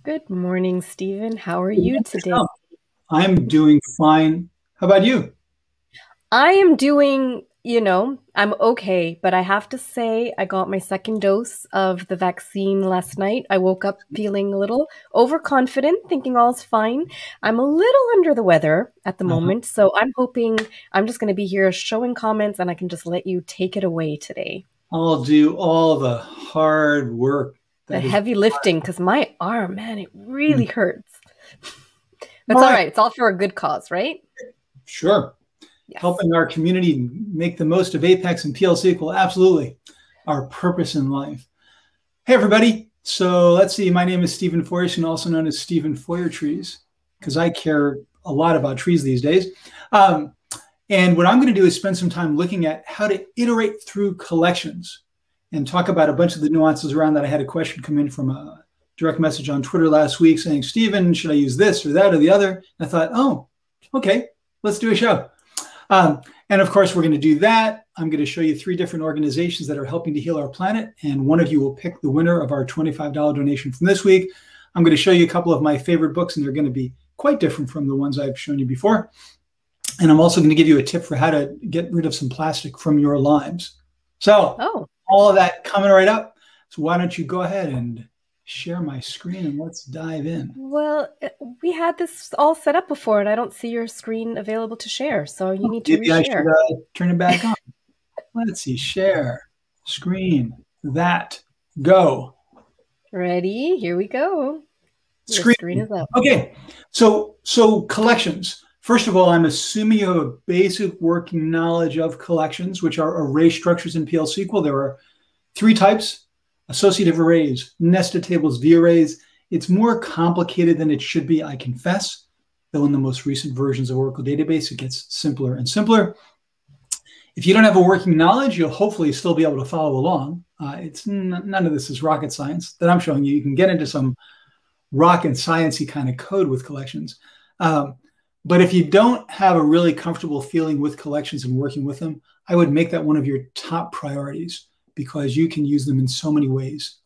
Good morning, Stephen. How are you today? I'm doing fine. How about you? I am doing, I'm okay, but I have to say I got my second dose of the vaccine last night. I woke up feeling a little overconfident, thinking all's fine. I'm a little under the weather at the Uh, moment, so I'm hoping I'm just going to be here showing comments and I can just let you take it away today. I'll do all the hard work The that is. heavy lifting, because my arm, man, it Mm. really hurts. That's All all right, right. It's all for a good cause, right? sure. Yes. Helping our community make the most of Apex and PLC equal absolutely our purpose in life. Hey, everybody. So let's see. My name is Stephen Feuertips, also known as Stephen Feuertrees, because I care a lot about trees these days. Um, and what I'm going to do is spend some time looking at how to iterate through collections and talk about a bunch of the nuances around that. I had a question come in from a direct message on Twitter last week saying, Stephen, should I use this or that or the other? And I thought, oh, okay, let's do a show. And of course, we're going to do that. I'm going to show you 3 different organizations that are helping to heal our planet. And one of you will pick the winner of our $25 donation from this week. I'm going to show you a couple of my favorite books, and they're going to be quite different from the ones I've shown you before. And I'm also going to give you a tip for how to get rid of some plastic from your limes. So Oh. all of that coming right up. So why don't you go ahead and share my screen and let's dive in. Well, we had this all set up before, and I don't see your screen available to share, so you need to Maybe I should reshare. turn it back on. Let's see, share, screen, that, go. Ready? Here we go. Your Screen. screen is up. Okay, so collections. First of all, I'm assuming you have a basic working knowledge of collections, which are array structures in PL SQL. There are 3 types: associative arrays, nested tables, V-arrays. It's more complicated than it should be, I confess, though in the most recent versions of Oracle Database, it gets simpler and simpler. If you don't have a working knowledge, you'll hopefully still be able to follow along. None of this is rocket science that I'm showing you. You can get into some rocket sciencey kind of code with collections. But if you don't have a really comfortable feeling with collections and working with them, I would make that one of your top priorities because you can use them in so many ways.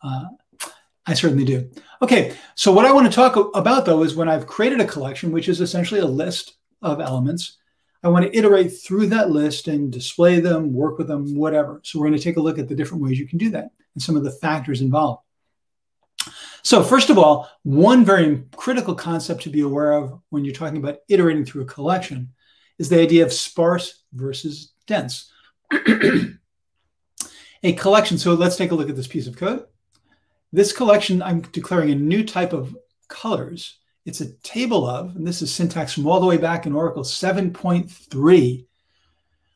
I certainly do. Okay, so what I want to talk about, though, is when I've created a collection, which is essentially a list of elements, I want to iterate through that list and display them, work with them, whatever. So we're going to take a look at the different ways you can do that and some of the factors involved. So first of all, one very critical concept to be aware of when you're talking about iterating through a collection is the idea of sparse versus dense. A collection, so let's take a look at this piece of code. This collection, I'm declaring a new type of colors. It's a table of, and this is syntax from all the way back in Oracle 7.3,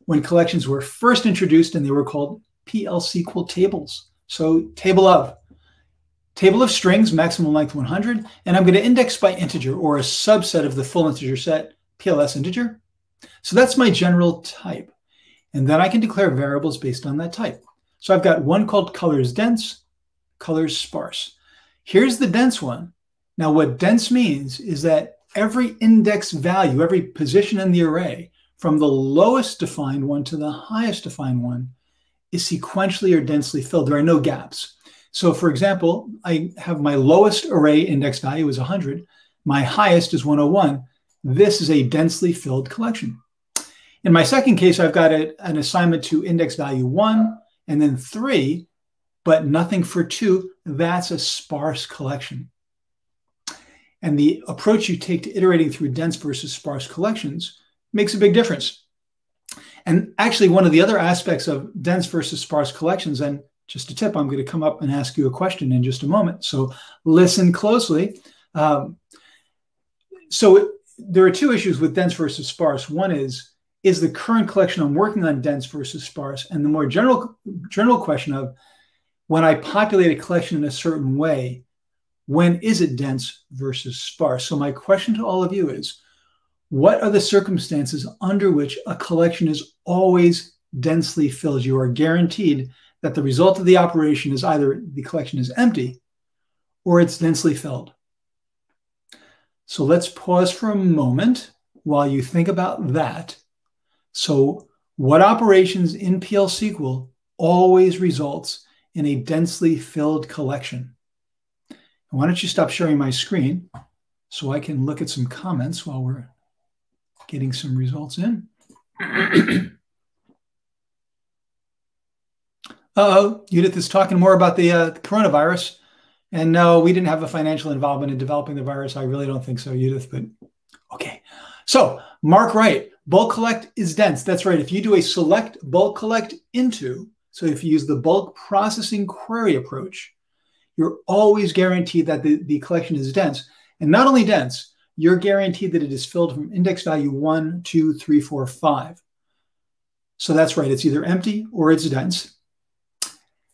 when collections were first introduced and they were called PL/SQL tables. So table of strings, maximum length 100, and I'm going to index by integer or a subset of the full integer set, PLS integer. So that's my general type. And then I can declare variables based on that type. So I've got one called colors dense, colors sparse. Here's the dense one. Now what dense means is that every index value, every position in the array, from the lowest defined one to the highest defined one, is sequentially or densely filled. There are no gaps. So for example, I have my lowest array index value is 100. My highest is 101. This is a densely filled collection. In my second case, I've got an assignment to index value 1 and then 3, but nothing for 2. That's a sparse collection. And the approach you take to iterating through dense versus sparse collections makes a big difference. And actually, one of the other aspects of dense versus sparse collections, and just a tip, I'm going to come up and ask you a question in just a moment. So listen closely. So there are 2 issues with dense versus sparse. One is the current collection I'm working on dense versus sparse? And the more general question of, when I populate a collection in a certain way, when is it dense versus sparse? So my question to all of you is, what are the circumstances under which a collection is always densely filled? You are guaranteed that the result of the operation is either the collection is empty or it's densely filled. So let's pause for a moment while you think about that. So what operations in PL SQL always results in a densely filled collection? Why don't you stop sharing my screen so I can look at some comments while we're getting some results in. Uh-oh, Judith is talking more about the coronavirus. And no, we didn't have a financial involvement in developing the virus. I really don't think so, Judith, but okay. So Mark Wright, bulk collect is dense. That's right. If you do a select bulk collect into, so if you use the bulk processing query approach, you're always guaranteed that the collection is dense. And not only dense, you're guaranteed that it is filled from index value 1, 2, 3, 4, 5. So that's right. It's either empty or it's dense.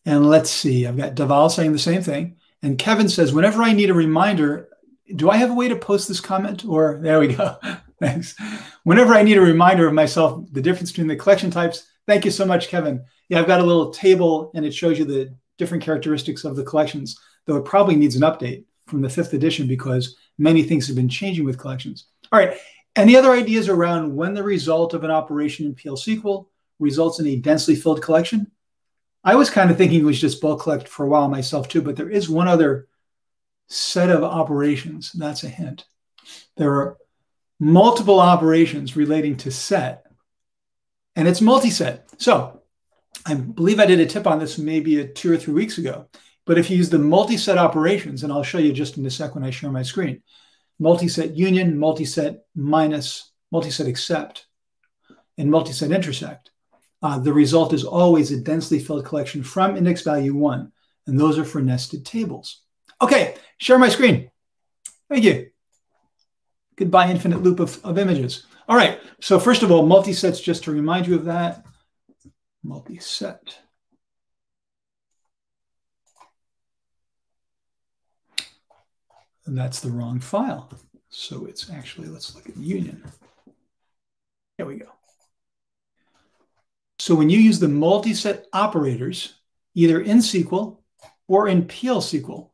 And let's see. I've got Daval saying the same thing. And Kevin says, whenever I need a reminder, do I have a way to post this comment? Or there we go. Thanks. Whenever I need a reminder of myself, the difference between the collection types. Thank you so much, Kevin. Yeah, I've got a little table and it shows you the different characteristics of the collections, though it probably needs an update from the 5th edition because many things have been changing with collections. All right. Any other ideas around when the result of an operation in PL SQL results in a densely filled collection? I was kind of thinking it was just bulk collect for a while myself too, but there is one other set of operations. That's a hint. There are multiple operations relating to set, and it's multiset. So I believe I did a tip on this maybe 2 or 3 weeks ago, but if you use the multiset operations, and I'll show you just in a sec when I share my screen, multiset union, multiset minus, multiset except, and multiset intersect, the result is always a densely filled collection from index value 1, and those are for nested tables. Okay, share my screen. Thank you. Goodbye, infinite loop of images. All right, so first of all, multisets, just to remind you of that. Multiset. And that's the wrong file. So it's actually, let's look at union. There we go. So when you use the multiset operators, either in SQL or in PL SQL,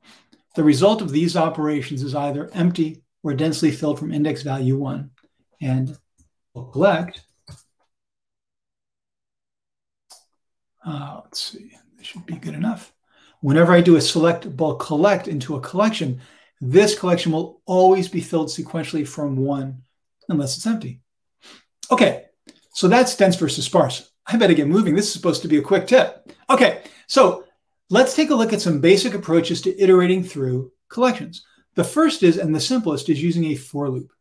the result of these operations is either empty or densely filled from index value 1. And we'll collect. Let's see, this should be good enough. Whenever I do a select bulk collect into a collection, this collection will always be filled sequentially from 1 unless it's empty. Okay, so that's dense versus sparse. I better get moving. This is supposed to be a quick tip. Okay, so let's take a look at some basic approaches to iterating through collections. The first is, and the simplest, is using a for loop.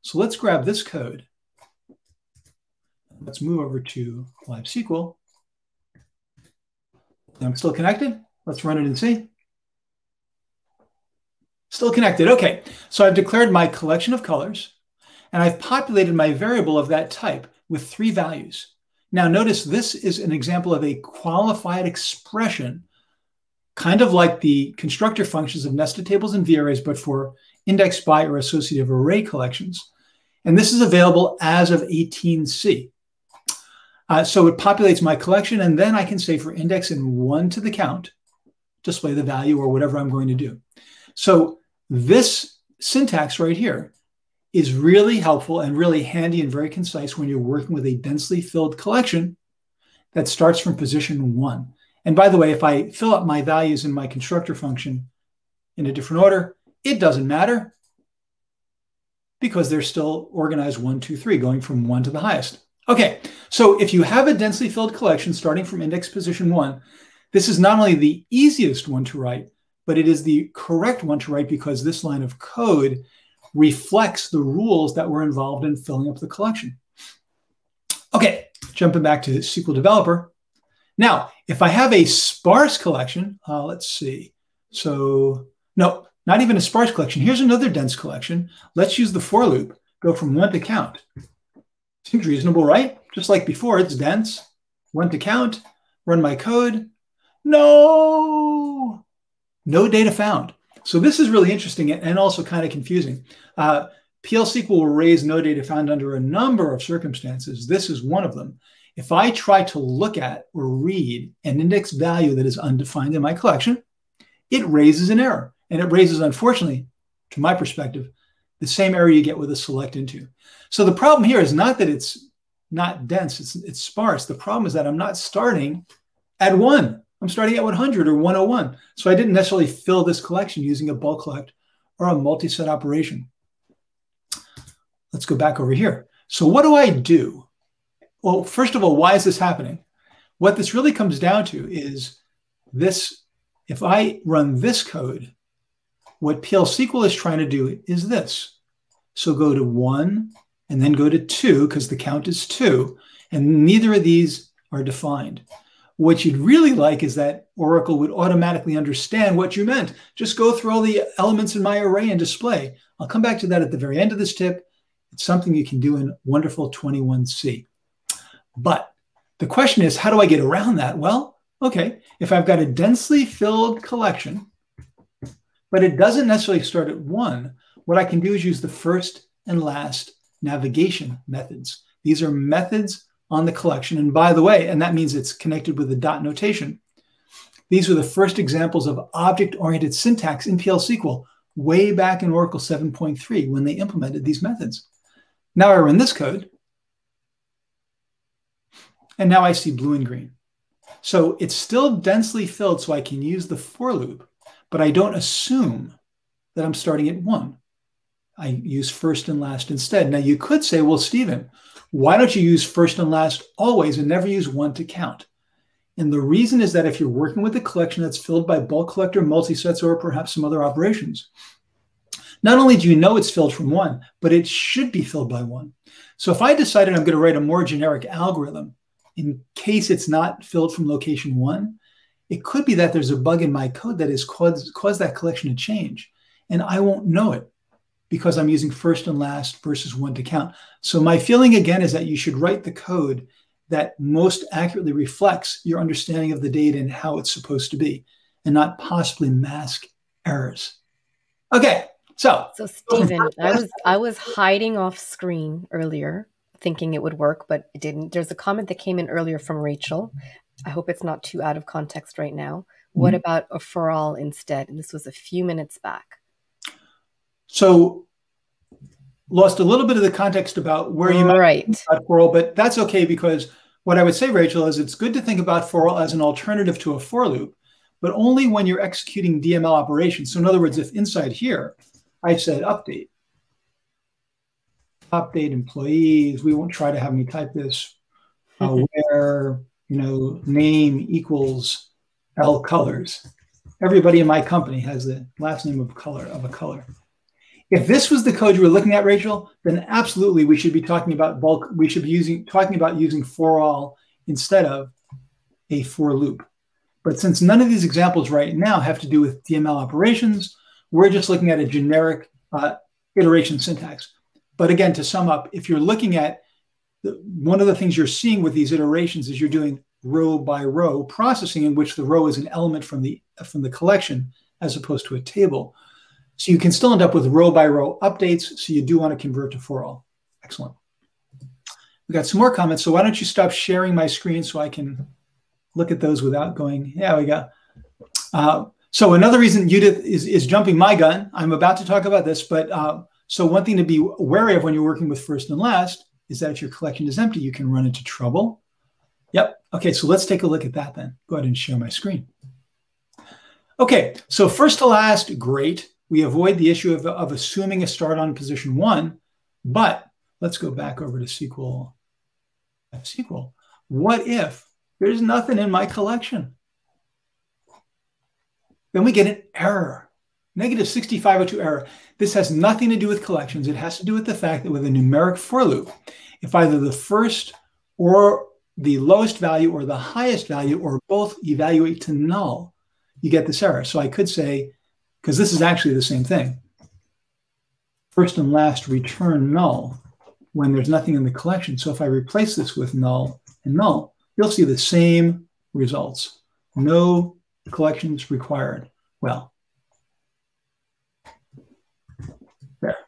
So let's grab this code. Let's move over to Live SQL. I'm still connected. Let's run it and see. Still connected. Okay, so I've declared my collection of colors, and I've populated my variable of that type with 3 values. Now notice this is an example of a qualified expression, kind of like the constructor functions of nested tables and V-arrays, but for index by or associative array collections. And this is available as of 18C. So it populates my collection, and then I can say for index in 1 to the count, display the value or whatever I'm going to do. So this syntax right here is really helpful and really handy and very concise when you're working with a densely filled collection that starts from position 1. And by the way, if I fill up my values in my constructor function in a different order, it doesn't matter because they're still organized 1, 2, 3, going from 1 to the highest. Okay, so if you have a densely filled collection starting from index position 1, this is not only the easiest one to write, but it is the correct one to write because this line of code reflects the rules that were involved in filling up the collection. Okay, jumping back to SQL Developer. Now, if I have a sparse collection, let's see. So, no, not even a sparse collection. Here's another dense collection. Let's use the for loop. Go from 1 to count. Seems reasonable, right? Just like before, it's dense. 1 to count. Run my code. No data found. So this is really interesting and also kind of confusing. PL SQL will raise no data found under a number of circumstances. This is one of them. If I try to look at or read an index value that is undefined in my collection, it raises an error. And it raises, unfortunately, to my perspective, the same error you get with a select into. So the problem here is not that it's not dense, it's sparse. The problem is that I'm not starting at 1. I'm starting at 100 or 101. So I didn't necessarily fill this collection using a bulk collect or a multi-set operation. Let's go back over here. So what do I do? Well, first of all, why is this happening? What this really comes down to is this. If I run this code, what PL/SQL is trying to do is this. So go to 1 and then go to 2 because the count is 2, and neither of these are defined. What you'd really like is that Oracle would automatically understand what you meant. Just go through all the elements in my array and display. I'll come back to that at the very end of this tip. It's something you can do in wonderful 21C. But the question is, how do I get around that? Well, okay, if I've got a densely filled collection, but it doesn't necessarily start at 1, what I can do is use the first and last navigation methods. These are methods on the collection. And by the way, and that means it's connected with the dot notation. These were the first examples of object-oriented syntax in PL/SQL way back in Oracle 7.3 when they implemented these methods. Now I run this code, and now I see blue and green. So it's still densely filled, so I can use the for loop, but I don't assume that I'm starting at 1. I use first and last instead. Now you could say, well, Stephen, why don't you use first and last always and never use 1 to count? And the reason is that if you're working with a collection that's filled by bulk collector, multisets, or perhaps some other operations, not only do you know it's filled from 1, but it should be filled by 1. So if I decided I'm going to write a more generic algorithm in case it's not filled from location 1, it could be that there's a bug in my code that has caused that collection to change, and I won't know it because I'm using first and last versus 1 to count. So my feeling again is that you should write the code that most accurately reflects your understanding of the data and how it's supposed to be, and not possibly mask errors. Okay, so Stephen, I was hiding off screen earlier, thinking it would work, but it didn't. There's a comment that came in earlier from Rachel. I hope it's not too out of context right now. What about a Forall instead? And this was a few minutes back. So lost a little bit of the context about where you might think about Forall, but that's okay, because what I would say, Rachel, is it's good to think about Forall as an alternative to a for loop, but only when you're executing DML operations. So in other words, if inside here, I said update employees, we won't try to have me type this, where, name equals L colors. Everybody in my company has the last name of a color. If this was the code you were looking at, Rachel, then absolutely we should be talking about bulk. We should be talking about using Forall instead of a for loop. But since none of these examples right now have to do with DML operations, we're just looking at a generic iteration syntax. But again, to sum up, if you're looking at one of the things you're seeing with these iterations is you're doing row by row processing, in which the row is an element from the collection as opposed to a table. So you can still end up with row by row updates. So you do want to convert to Forall. Excellent. We got some more comments. So why don't you stop sharing my screen so I can look at those without going, yeah, we go. So another reason Judith is jumping my gun. I'm about to talk about this, but so one thing to be wary of when you're working with first and last is that if your collection is empty, you can run into trouble. Yep. Okay, so let's take a look at that then. Go ahead and share my screen. Okay, so first to last, great. We avoid the issue of assuming a start on position 1, but let's go back over to SQL. What if there's nothing in my collection? Then we get an error, negative 6502 error. This has nothing to do with collections. It has to do with the fact that with a numeric for loop, if either the first or the lowest value or the highest value or both evaluate to null, you get this error. So I could say, because this is actually the same thing, first and last return null when there's nothing in the collection. So if I replace this with null and null, you'll see the same results. No collections required. Well, there.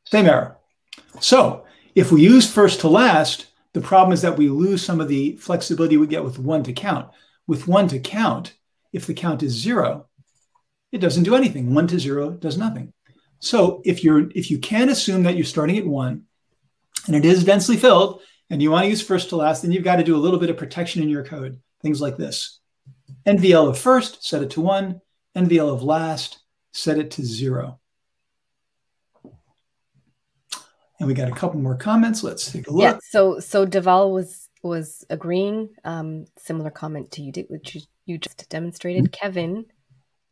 Same error. So if we use first to last, the problem is that we lose some of the flexibility we get with 1 to count. With 1 to count, if the count is 0, it doesn't do anything. 1 to 0 does nothing. So if you can assume that you're starting at 1 and it is densely filled and you want to use first to last, then you've got to do a little bit of protection in your code. Things like this. NVL of first, set it to 1. NVL of last, set it to 0. And we got a couple more comments. Let's take a look. Yeah, so Deval was agreeing. Similar comment to you did, which you just demonstrated. Kevin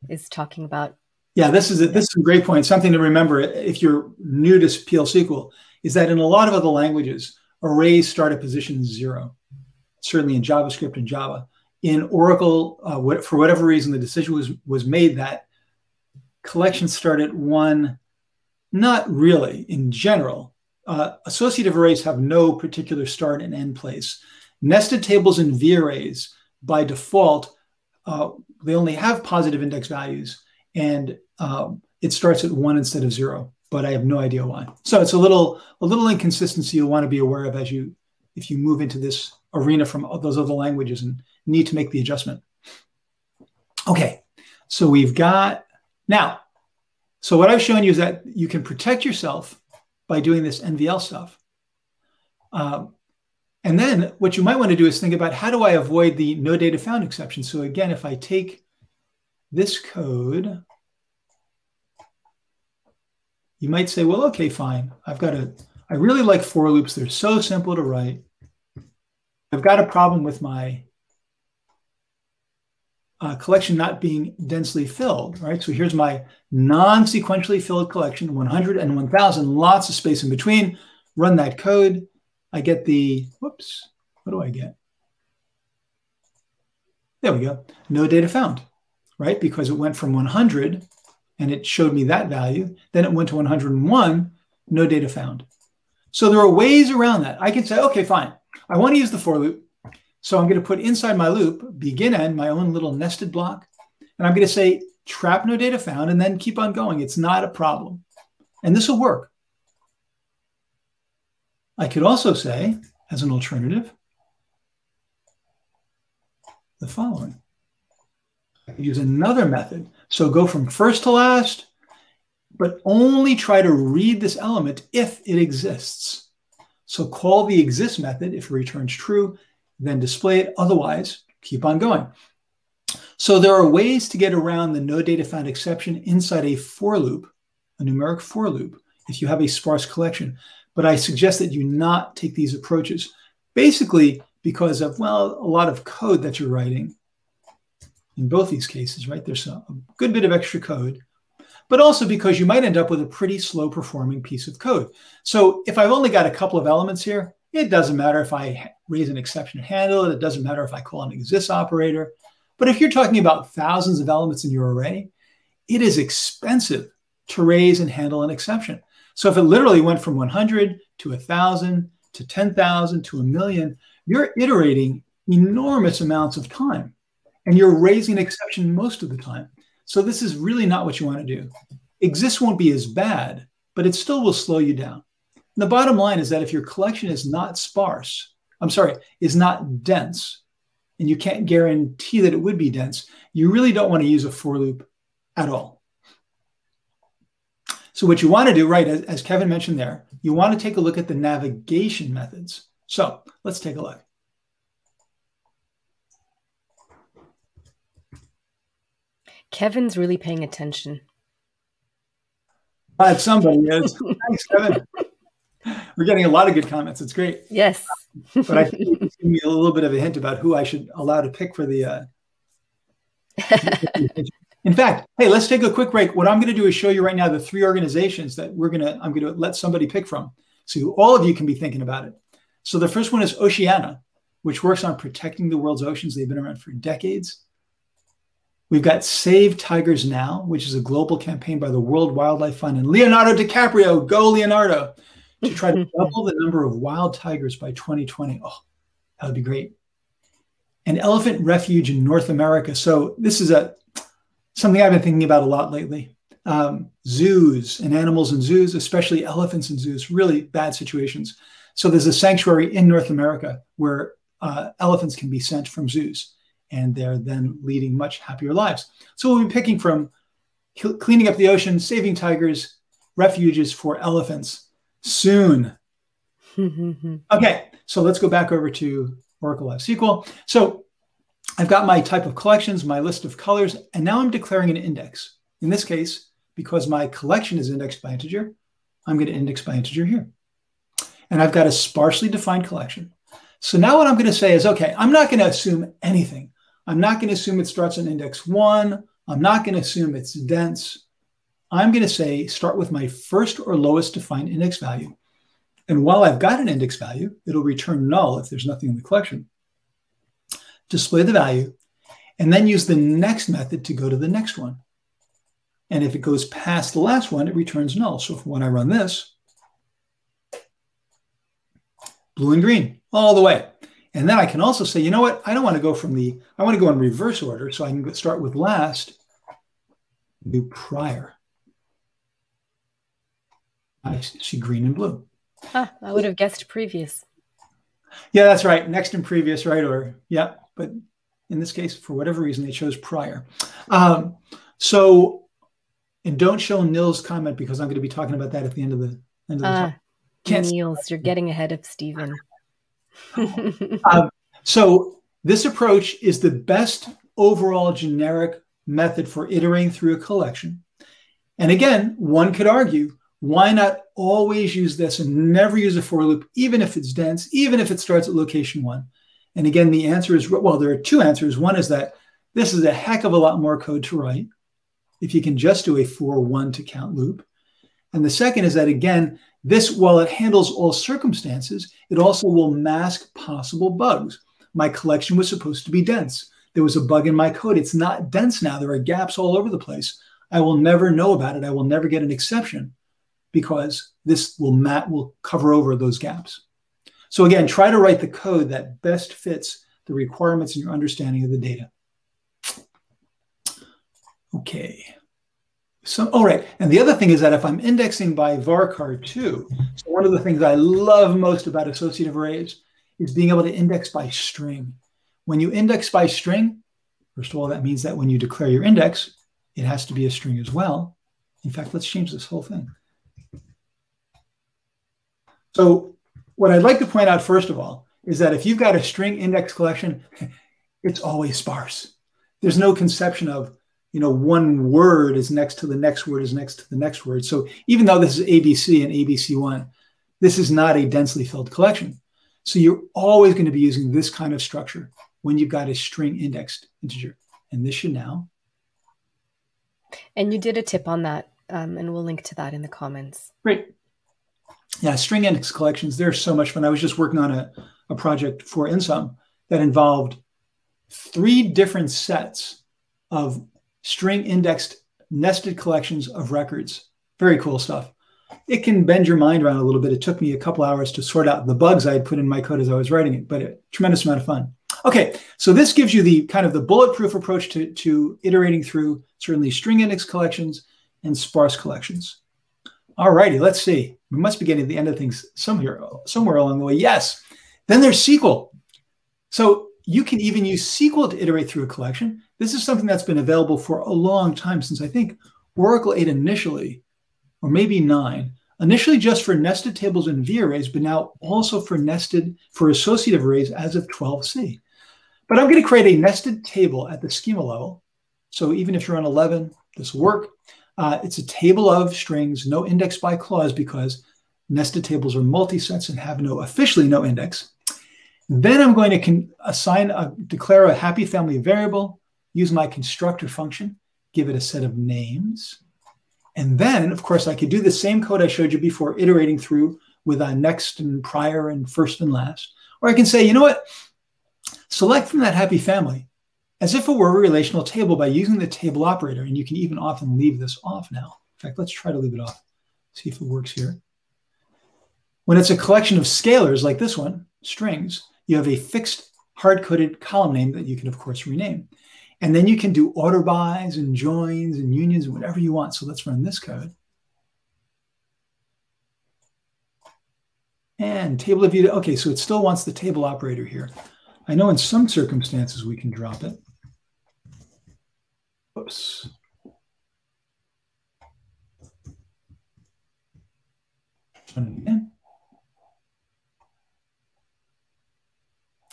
is talking about. Yeah, this is a great point. Something to remember if you're new to PL SQL is that in a lot of other languages, arrays start at position 0. Certainly in JavaScript and Java. In Oracle, for whatever reason, the decision was made that collections start at 1. Not really, in general. Associative arrays have no particular start and end place. Nested tables and V-arrays, by default, they only have positive index values, and it starts at 1 instead of 0, but I have no idea why. So it's a little inconsistency you'll want to be aware of if you move into this arena from those other languages and need to make the adjustment. Okay, so we've got now. So what I've shown you is that you can protect yourself by doing this NVL stuff. And then what you might want to do is think about, how do I avoid the no data found exception? So again, if I take this code, you might say, well, okay, fine. I really like for loops. They're so simple to write. I've got a problem with my collection not being densely filled, right? So here's my non-sequentially filled collection, 100 and 1000, lots of space in between. Run that code. I get the, whoops, what do I get? There we go. No data found, right? Because it went from 100 and it showed me that value. Then it went to 101, no data found. So there are ways around that. I can say, okay, fine. I want to use the for loop. So I'm going to put inside my loop, begin end, my own little nested block. And I'm going to say trap no data found and then keep on going. It's not a problem. And this will work. I could also say, as an alternative, the following. I could use another method. So go from first to last, but only try to read this element if it exists. So call the exist method if it returns true, then display it. Otherwise, keep on going. So there are ways to get around the no data found exception inside a for loop, a numeric for loop, if you have a sparse collection. But I suggest that you not take these approaches, basically because of, well, a lot of code that you're writing in both these cases, right? There's a good bit of extra code, but also because you might end up with a pretty slow performing piece of code. So if I've only got a couple of elements here, it doesn't matter if I raise an exception and handle it. It doesn't matter if I call an exists operator. But if you're talking about thousands of elements in your array, it is expensive to raise and handle an exception. So if it literally went from 100 to 1,000 to 10,000 to 1,000,000, you're iterating enormous amounts of time. And you're raising an exception most of the time. So this is really not what you want to do. Exists won't be as bad, but it still will slow you down. And the bottom line is that if your collection is not sparse, is not dense, and you can't guarantee that it would be dense, you really don't want to use a for loop at all. So what you want to do, right, as Kevin mentioned there, you want to take a look at the navigation methods. So let's take a look. Kevin's really paying attention. Glad somebody is. Thanks, Kevin. We're getting a lot of good comments. It's great. Yes. But I think it's giving me a little bit of a hint about who I should allow to pick for the. In fact, hey, let's take a quick break. What I'm going to do is show you right now the 3 organizations that I'm going to let somebody pick from. So all of you can be thinking about it. So the first one is Oceana, which works on protecting the world's oceans. They've been around for decades. We've got Save Tigers Now, which is a global campaign by the World Wildlife Fund and Leonardo DiCaprio, go Leonardo, to try to double the number of wild tigers by 2020. Oh, that would be great. And Elephant Refuge in North America. So this is something I've been thinking about a lot lately. Zoos and animals in zoos, especially elephants in zoos, really bad situations. So there's a sanctuary in North America where elephants can be sent from zoos, and they're then leading much happier lives. So we'll be picking from cleaning up the ocean, saving tigers, refuges for elephants soon. Okay, so let's go back over to Oracle SQL. So I've got my type of collections, my list of colors, and now I'm declaring an index. In this case, because my collection is indexed by integer, I'm going to index by integer here. And I've got a sparsely defined collection. So now what I'm going to say is, okay, I'm not going to assume anything. I'm not going to assume it starts on index 1. I'm not going to assume it's dense. I'm going to say start with my first or lowest defined index value. And while I've got an index value, it'll return null if there's nothing in the collection. Display the value, and then use the next method to go to the next one. And if it goes past the last one, it returns null. So when I run this, blue and green all the way. And then I can also say, you know what? I don't want to go I want to go in reverse order. So I can start with last, do prior. I see green and blue. I would have guessed previous. Yeah, that's right. Next and previous, right? Or yeah, but in this case, for whatever reason, they chose prior. And don't show Nil's comment because I'm going to be talking about that at the end of the talk. Niels, you're getting ahead of Stephen. So this approach is the best overall generic method for iterating through a collection. And again, one could argue, why not always use this and never use a for loop, even if it's dense, even if it starts at location 1? And again, the answer is, well, there are two answers. One is that this is a heck of a lot more code to write if you can just do a for 1 to count loop. And the second is that, again, this, while it handles all circumstances, it also will mask possible bugs. My collection was supposed to be dense. There was a bug in my code. It's not dense now. There are gaps all over the place. I will never know about it. I will never get an exception because this will cover over those gaps. So again, try to write the code that best fits the requirements and your understanding of the data. Okay. So, all right. And the other thing is that if I'm indexing by varchar2, so one of the things I love most about associative arrays is being able to index by string. When you index by string, first of all, that means that when you declare your index, it has to be a string as well. In fact, let's change this whole thing. So what I'd like to point out, first of all, is that if you've got a string index collection, it's always sparse. There's no conception of, one word is next to the next word is next to the next word. So even though this is ABC and ABC1, this is not a densely filled collection. So you're always going to be using this kind of structure when you've got a string indexed integer. And this should now. And you did a tip on that, and we'll link to that in the comments. Great. Yeah, string index collections, they're so much fun. I was just working on a project for InSum that involved 3 different sets of string indexed nested collections of records. Very cool stuff. It can bend your mind around a little bit. It took me a couple hours to sort out the bugs I had put in my code as I was writing it, but a tremendous amount of fun. Okay, so this gives you the kind of the bulletproof approach to iterating through certainly string index collections and sparse collections. All righty, let's see. We must be getting to the end of things somewhere along the way. Yes. Then there's SQL. So you can even use SQL to iterate through a collection. This is something that's been available for a long time, since I think Oracle 8 initially, or maybe 9, initially just for nested tables and V arrays, but now also for associative arrays as of 12c. But I'm going to create a nested table at the schema level. So even if you're on 11, this will work. It's a table of strings, no index by clause, because nested tables are multisets and have officially no index. Then I'm going to declare a happy family variable, use my constructor function, give it a set of names. And then, of course, I could do the same code I showed you before, iterating through with next and prior and first and last. Or I can say, you know what? Select from that happy family as if it were a relational table by using the table operator. And you can even often leave this off now. In fact, let's try to leave it off. See if it works here. When it's a collection of scalars like this one, strings, you have a fixed hard-coded column name that you can, of course, rename. And then you can do order bys and joins and unions and whatever you want. So let's run this code. And table of view. Okay, so it still wants the table operator here. I know in some circumstances we can drop it. Oops. Run it again.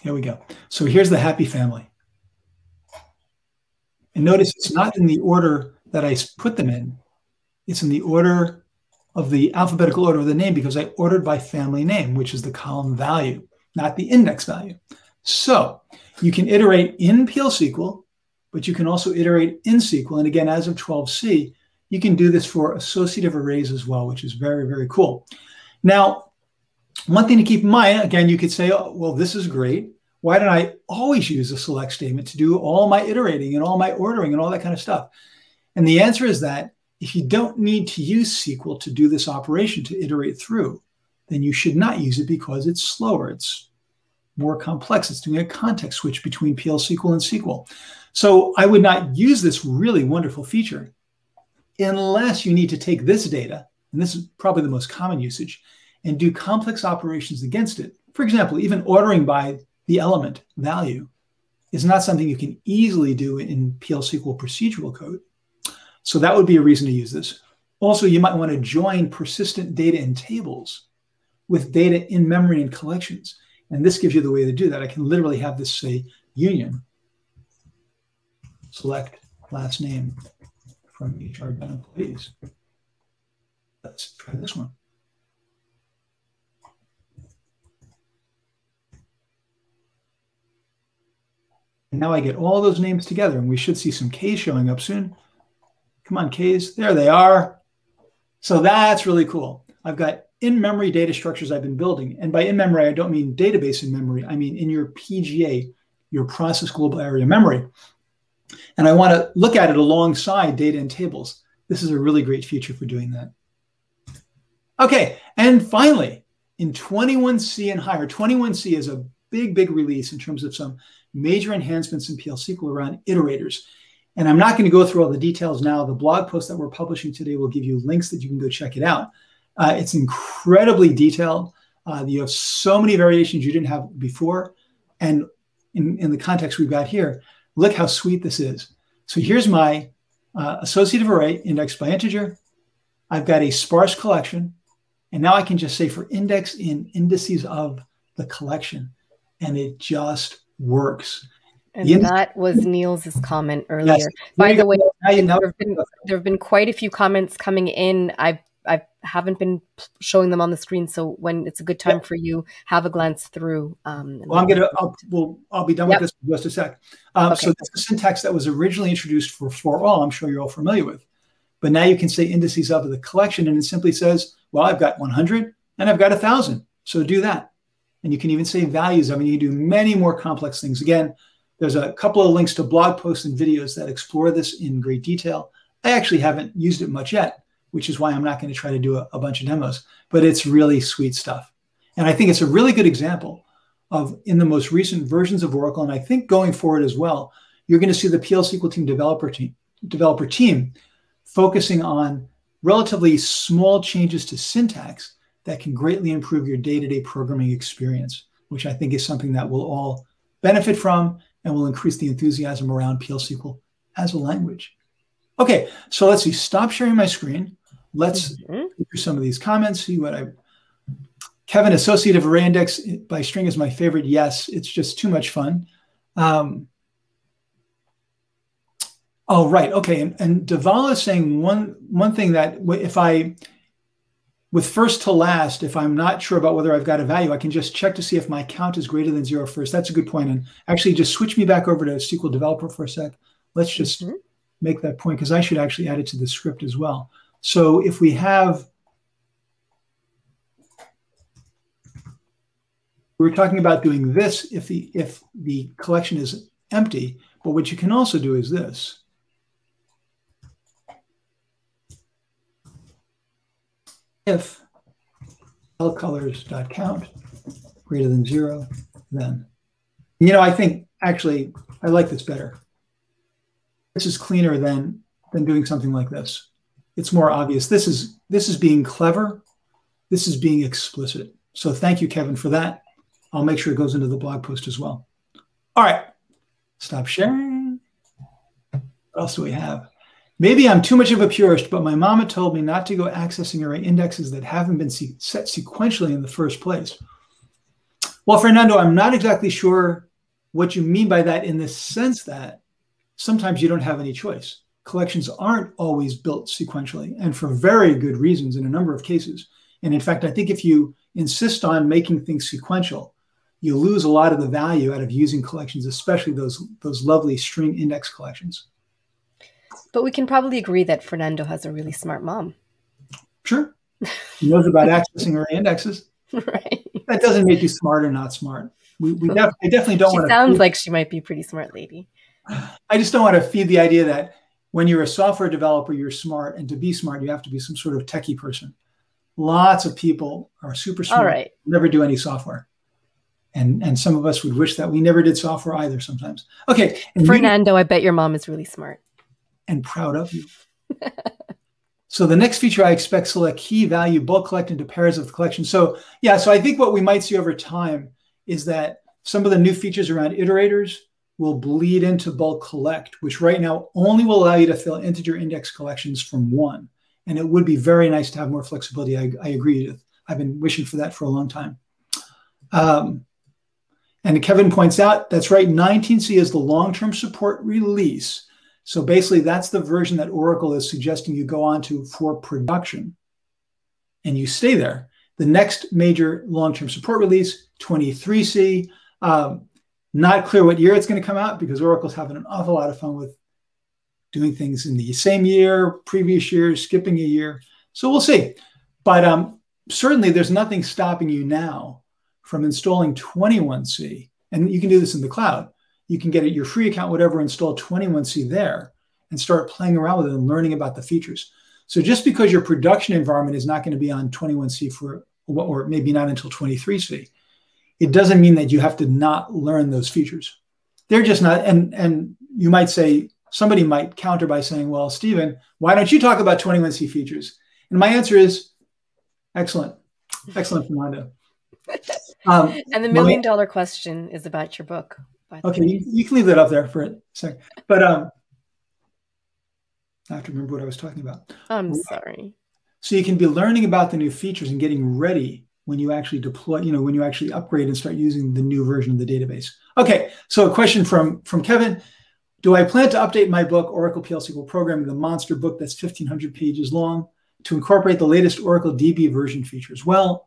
Here we go. So here's the happy family. And notice it's not in the order that I put them in. It's in the order of the alphabetical order of the name because I ordered by family name, which is the column value, not the index value. So you can iterate in PL/SQL, but you can also iterate in SQL. And again, as of 12c, you can do this for associative arrays as well, which is very, very cool. Now, one thing to keep in mind, again, you could say, oh, well, this is great. Why don't I always use a select statement to do all my iterating and all my ordering and all that kind of stuff? And the answer is that if you don't need to use SQL to do this operation to iterate through, then you should not use it because it's slower. It's more complex. It's doing a context switch between PL/SQL and SQL. So I would not use this really wonderful feature unless you need to take this data, and this is probably the most common usage, and do complex operations against it. For example, even ordering by the element value is not something you can easily do in PL/SQL procedural code. So that would be a reason to use this. Also, you might want to join persistent data in tables with data in memory and collections. And this gives you the way to do that. I can literally have this say union, select last name from HR employees. Let's try this one. And now I get all those names together, and we should see some K's showing up soon. Come on, K's. There they are. So that's really cool. I've got in-memory data structures I've been building. And by in-memory, I don't mean database in memory. I mean in your PGA, your process global area memory. And I want to look at it alongside data and tables. This is a really great feature for doing that. Okay, and finally, in 21C and higher, 21C is a big, big release in terms of some major enhancements in PL/SQL around iterators. And I'm not going to go through all the details now. The blog post that we're publishing today will give you links that you can go check it out. It's incredibly detailed. You have so many variations you didn't have before. And in the context we've got here, look how sweet this is. So here's my associative array indexed by integer. I've got a sparse collection. And now I can just say for index in indices of the collection. And it just works. And that was Niels's comment earlier. Yes. By the way, there have been quite a few comments coming in. I haven't been showing them on the screen, so when it's a good time for you, have a glance through. Well, I'll be done with this in just a sec. Okay. So this is syntax that was originally introduced for Forall. I'm sure you're all familiar with. But now you can say indices of the collection, and it simply says, well, I've got 100 and I've got 1,000. So do that. And you can even say values. I mean, you can do many more complex things. Again, there's a couple of links to blog posts and videos that explore this in great detail. I actually haven't used it much yet, which is why I'm not going to try to do a bunch of demos, but it's really sweet stuff. And I think it's a really good example of in the most recent versions of Oracle, and I think going forward as well, you're going to see the PL/SQL team developer team focusing on relatively small changes to syntax that can greatly improve your day-to-day programming experience, which I think is something that we'll all benefit from and will increase the enthusiasm around PL/SQL as a language. Okay, so let's see. Stop sharing my screen. Let's go through some of these comments, see what Kevin, associative array index by string is my favorite. Yes, it's just too much fun. Oh, right. Okay. And Deval is saying one thing that with first to last, if I'm not sure about whether I've got a value, I can just check to see if my count is greater than 0 first. That's a good point. And actually just switch me back over to SQL Developer for a sec. Let's just make that point because I should actually add it to the script as well. So if we have, we're talking about doing this if the collection is empty, but what you can also do is this. If colors.count greater than 0, then. I think actually I like this better. This is cleaner than doing something like this. It's more obvious. This is being clever. This is being explicit. So thank you, Kevin, for that. I'll make sure it goes into the blog post as well. All right, stop sharing. What else do we have? Maybe I'm too much of a purist, but my mama told me not to go accessing array indexes that haven't been set sequentially in the first place. Well, Fernando, I'm not exactly sure what you mean by that in the sense that sometimes you don't have any choice. Collections aren't always built sequentially, and for very good reasons in a number of cases. And in fact, I think if you insist on making things sequential, you lose a lot of the value out of using collections, especially those lovely string index collections. But we can probably agree that Fernando has a really smart mom. Sure. He knows about accessing her indexes. Right. That doesn't make you smart or not smart. I definitely don't want to. She sounds like she might be a pretty smart lady. I just don't want to feed the idea that when you're a software developer, you're smart. And to be smart, you have to be some sort of techie person. Lots of people are super smart, all right, never do any software. And some of us would wish that we never did software either sometimes. Okay. Fernando, I bet your mom is really smart. And proud of you. So the next feature I expect select key value bulk collect into pairs of the collection. So yeah, so I think what we might see over time is that some of the new features around iterators will bleed into bulk collect, which right now only will allow you to fill integer index collections from one. And it would be very nice to have more flexibility. I agree with. I've been wishing for that for a long time. And Kevin points out, that's right, 19C is the long-term support release. So basically, that's the version that Oracle is suggesting you go on to for production. And you stay there. The next major long-term support release, 23C. Not clear what year it's going to come out because Oracle's having an awful lot of fun with doing things in the same year, previous years, skipping a year. So we'll see. But certainly, there's nothing stopping you now from installing 21C. And you can do this in the cloud. You can get your free account, whatever, install 21C there and start playing around with it and learning about the features. So just because your production environment is not going to be on 21C or maybe not until 23C, it doesn't mean that you have to not learn those features. They're just not, and you might say, somebody might counter by saying, well, Stephen, why don't you talk about 21C features? And my answer is, excellent. Excellent, Fernando. And the $1 million question is about your book. Okay, you can leave that up there for a second. But I have to remember what I was talking about. I'm sorry. So you can be learning about the new features and getting ready when you actually deploy, when you actually upgrade and start using the new version of the database. Okay, so a question from Kevin. Do I plan to update my book, Oracle PL SQL Programming, the monster book that's 1,500 pages long, to incorporate the latest Oracle DB version features? Well,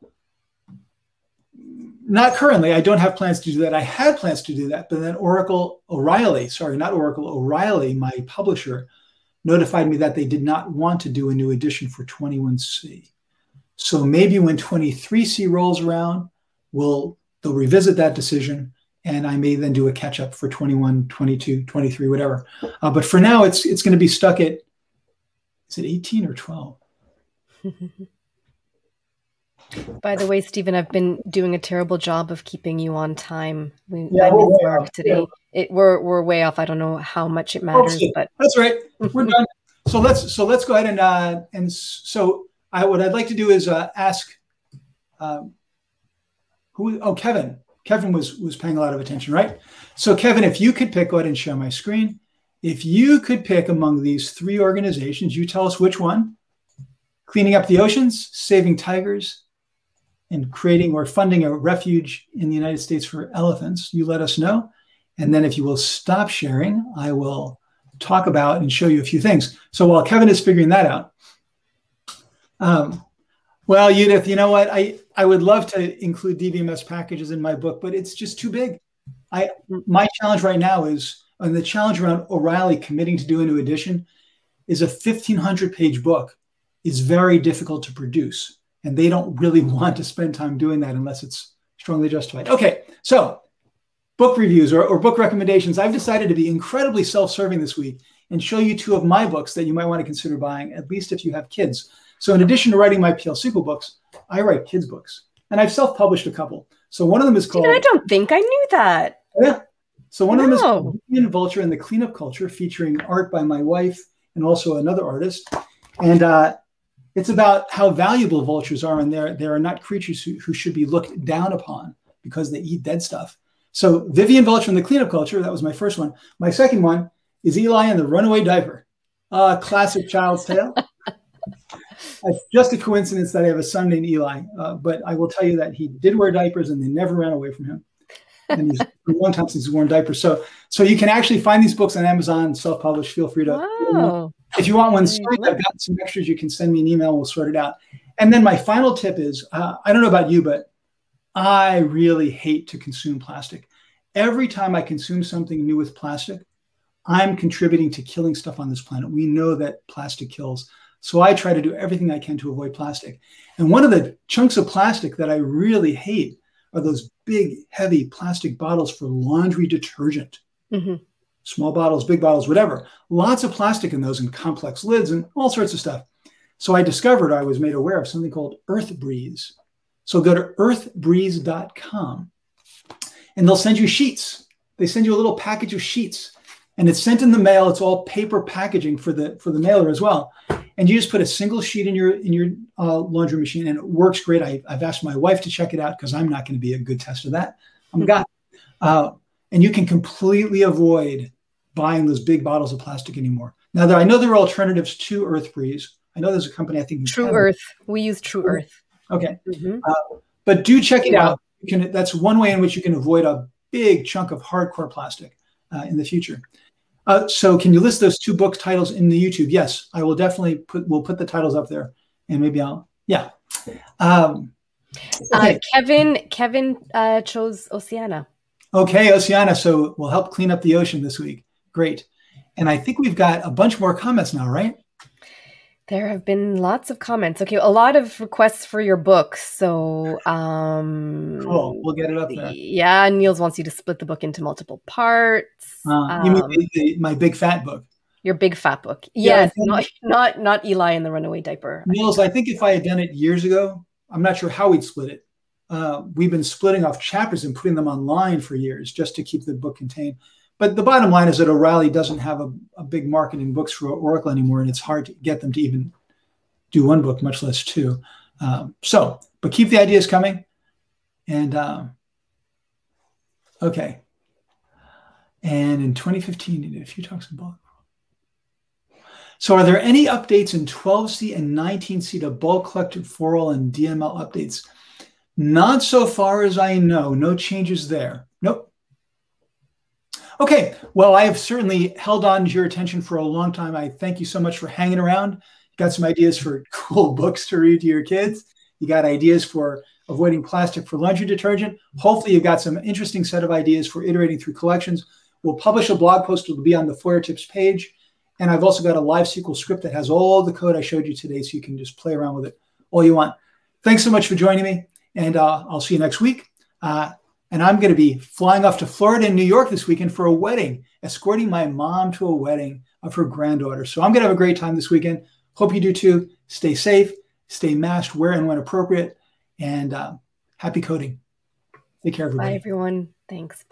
not currently. I don't have plans to do that. I had plans to do that, but then O'Reilly, my publisher, notified me that they did not want to do a new edition for 21C. So maybe when 23C rolls around, they'll revisit that decision, and I may then do a catch-up for 21, 22, 23, whatever. But for now, it's going to be stuck at, is it 18 or 12? By the way, Stephen, I've been doing a terrible job of keeping you on time. I missed Mark today. Yeah. We're way off. I don't know how much it matters, but that's right. We're done. So let's go ahead and so what I'd like to do is ask Kevin. Kevin was paying a lot of attention, right? So Kevin, if you could pick, go ahead and share my screen. If you could pick among these three organizations, you tell us which one. Cleaning up the oceans, saving tigers, and creating or funding a refuge in the United States for elephants, you let us know. And then if you will stop sharing, I will talk about and show you a few things. So while Kevin is figuring that out, well, Judith, you know what? I would love to include DBMS packages in my book, but it's just too big. My challenge right now is, and the challenge around O'Reilly committing to do a new edition is a 1,500-page book is very difficult to produce. And they don't really want to spend time doing that unless it's strongly justified. Okay, so book reviews or book recommendations. I've decided to be incredibly self-serving this week and show you two of my books that you might want to consider buying, at least if you have kids. So in addition to writing my PL SQL books, I write kids' books. And I've self-published a couple. So one of them is called... I don't think I knew that. Yeah. So one of them is called Vivian Vulture and the Cleanup Culture, featuring art by my wife and also another artist. And it's about how valuable vultures are, and they are not creatures who should be looked down upon because they eat dead stuff. So Vivian Vulture and the Cleanup Culture, that was my first one. My second one is Eli and the Runaway Diaper, classic child's tale. It's just a coincidence that I have a son named Eli, but I will tell you that he did wear diapers and they never ran away from him. And he's for a long time since he's worn diapers. So you can actually find these books on Amazon, self-published. Feel free to, Wow. if you want one signed, I've got some extras. You can send me an email. We'll sort it out. And then my final tip is, I don't know about you, but I really hate to consume plastic. Every time I consume something new with plastic, I'm contributing to killing stuff on this planet. We know that plastic kills. So I try to do everything I can to avoid plastic. And one of the chunks of plastic that I really hate are those big, heavy plastic bottles for laundry detergent. Mm-hmm. Small bottles, big bottles, whatever. Lots of plastic in those and complex lids and all sorts of stuff. So I was made aware of something called Earth Breeze. So go to earthbreeze.com and they'll send you sheets. They send you a little package of sheets and it's sent in the mail. It's all paper packaging for the mailer as well. And you just put a single sheet in your laundry machine and it works great. I've asked my wife to check it out because I'm not going to be a good test of that. I'm God. And you can completely avoid buying those big bottles of plastic anymore. Now, I know there are alternatives to Earth Breeze. I know there's a company, I think. True Earth. We use True Earth. Okay. Mm-hmm. But do check it out. That's one way in which you can avoid a big chunk of hardcore plastic in the future. So can you list those two book titles in the YouTube? Yes, I will definitely we'll put the titles up there and maybe yeah. Okay. Kevin chose Oceana. Okay, Oceana. So we'll help clean up the ocean this week. Great. And I think we've got a bunch more comments now, right? There have been lots of comments. Okay, a lot of requests for your book. So cool. We'll get it up there. Yeah, Niels wants you to split the book into multiple parts. You mean my big fat book? Your big fat book. Yes, not Eli and the Runaway Diaper. Niels, I think if I had done it years ago, I'm not sure how we'd split it. We've been splitting off chapters and putting them online for years just to keep the book contained. But the bottom line is that O'Reilly doesn't have a big market in books for Oracle anymore, and it's hard to get them to even do one book, much less two. But keep the ideas coming. And okay. And in 2015, he did a few talks in bulk. So are there any updates in 12C and 19C to bulk collected Forall and DML updates? Not so far as I know. No changes there. Nope. Okay, well, I have certainly held on to your attention for a long time. I thank you so much for hanging around. You got some ideas for cool books to read to your kids. You got ideas for avoiding plastic for laundry detergent. Hopefully you've got some interesting set of ideas for iterating through collections. We'll publish a blog post. It'll be on the Feuertips page. And I've also got a live SQL script that has all the code I showed you today, so you can just play around with it all you want. Thanks so much for joining me, and I'll see you next week. And I'm going to be flying off to Florida and New York this weekend for a wedding, escorting my mom to a wedding of her granddaughter. So I'm going to have a great time this weekend. Hope you do too. Stay safe, stay masked where and when appropriate, and happy coding. Take care, everybody. Bye, everyone. Thanks.